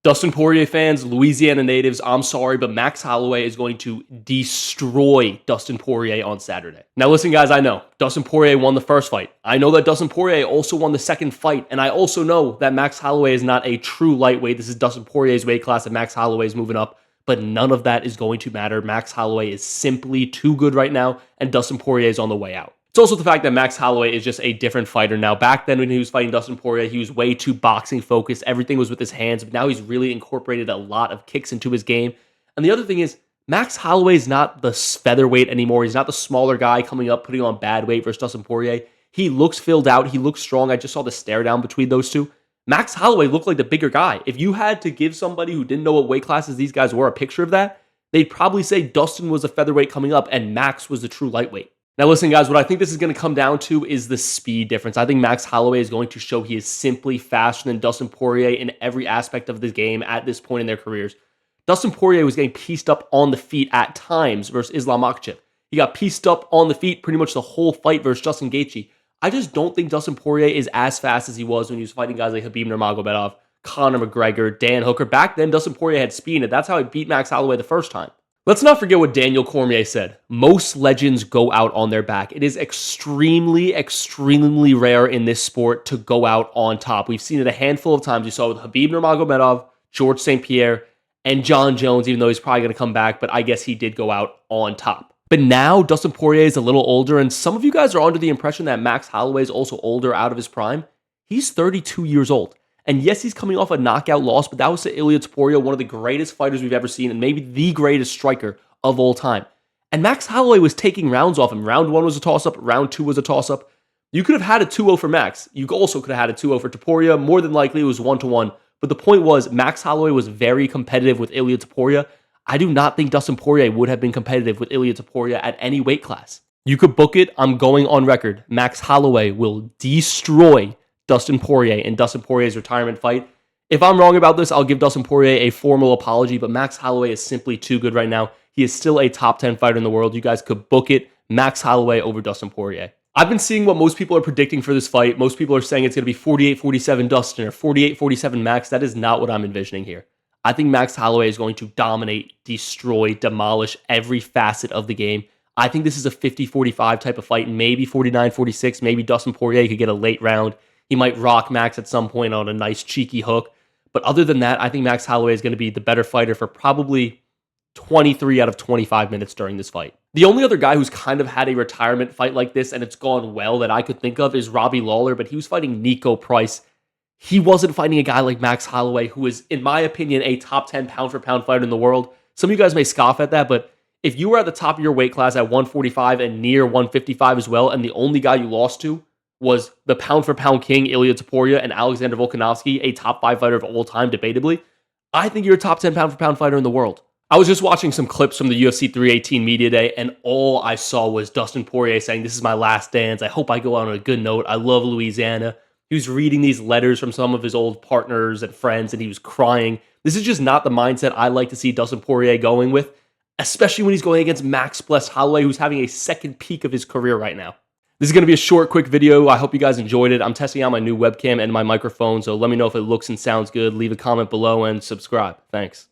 Dustin Poirier fans, Louisiana natives, I'm sorry, but Max Holloway is going to destroy Dustin Poirier on Saturday. Now listen, guys, I know Dustin Poirier won the first fight. I know that Dustin Poirier also won the second fight, and I also know that Max Holloway is not a true lightweight. This is Dustin Poirier's weight class, and Max Holloway is moving up, but none of that is going to matter. Max Holloway is simply too good right now, and Dustin Poirier is on the way out. It's also the fact that Max Holloway is just a different fighter now. Back then when he was fighting Dustin Poirier, he was way too boxing focused. Everything was with his hands, but now he's really incorporated a lot of kicks into his game. And the other thing is, Max Holloway is not the featherweight anymore. He's not the smaller guy coming up, putting on bad weight versus Dustin Poirier. He looks filled out. He looks strong. I just saw the stare down between those two. Max Holloway looked like the bigger guy. If you had to give somebody who didn't know what weight classes these guys were a picture of that, they'd probably say Dustin was a featherweight coming up and Max was the true lightweight. Now listen, guys, what I think this is going to come down to is the speed difference. I think Max Holloway is going to show he is simply faster than Dustin Poirier in every aspect of the game at this point in their careers. Dustin Poirier was getting pieced up on the feet at times versus Islam Makhachev. He got pieced up on the feet pretty much the whole fight versus Justin Gaethje. I just don't think Dustin Poirier is as fast as he was when he was fighting guys like Khabib Nurmagomedov, Conor McGregor, Dan Hooker. Back then, Dustin Poirier had speed, and that's how he beat Max Holloway the first time. Let's not forget what Daniel Cormier said. Most legends go out on their back. It is extremely, extremely rare in this sport to go out on top. We've seen it a handful of times. You saw it with Khabib Nurmagomedov, George St. Pierre, and John Jones, even though he's probably going to come back, but I guess he did go out on top. But now Dustin Poirier is a little older, and some of you guys are under the impression that Max Holloway is also older out of his prime. He's 32 years old. And yes, he's coming off a knockout loss, but that was to Ilia Topuria, one of the greatest fighters we've ever seen, and maybe the greatest striker of all time. And Max Holloway was taking rounds off him. Round 1 was a toss-up. Round 2 was a toss-up. You could have had a 2-0 for Max. You also could have had a 2-0 for Topuria. More than likely, it was 1-1. But the point was, Max Holloway was very competitive with Ilia Topuria. I do not think Dustin Poirier would have been competitive with Ilia Topuria at any weight class. You could book it. I'm going on record. Max Holloway will destroy Dustin Poirier in Dustin Poirier's retirement fight. If I'm wrong about this, I'll give Dustin Poirier a formal apology, but Max Holloway is simply too good right now. He is still a top 10 fighter in the world. You guys could book it. Max Holloway over Dustin Poirier. I've been seeing what most people are predicting for this fight. Most people are saying it's going to be 48-47 Dustin or 48-47 Max. That is not what I'm envisioning here. I think Max Holloway is going to dominate, destroy, demolish every facet of the game. I think this is a 50-45 type of fight, maybe 49-46. Maybe Dustin Poirier could get a late round. He might rock Max at some point on a nice cheeky hook. But other than that, I think Max Holloway is going to be the better fighter for probably 23 out of 25 minutes during this fight. The only other guy who's kind of had a retirement fight like this and it's gone well that I could think of is Robbie Lawler, but he was fighting Nico Price. He wasn't fighting a guy like Max Holloway, who is, in my opinion, a top 10 pound-for-pound fighter in the world. Some of you guys may scoff at that, but if you were at the top of your weight class at 145 and near 155 as well, and the only guy you lost to was the pound-for-pound king, Ilia Topuria, and Alexander Volkanovski, a top 5 fighter of all time, debatably, I think you're a top 10 pound-for-pound fighter in the world. I was just watching some clips from the UFC 318 Media Day, and all I saw was Dustin Poirier saying, "This is my last dance. I hope I go out on a good note. I love Louisiana." He was reading these letters from some of his old partners and friends, and he was crying. This is just not the mindset I like to see Dustin Poirier going with, especially when he's going against Max Bless Holloway, who's having a second peak of his career right now. This is going to be a short, quick video. I hope you guys enjoyed it. I'm testing out my new webcam and my microphone, so let me know if it looks and sounds good. Leave a comment below and subscribe. Thanks.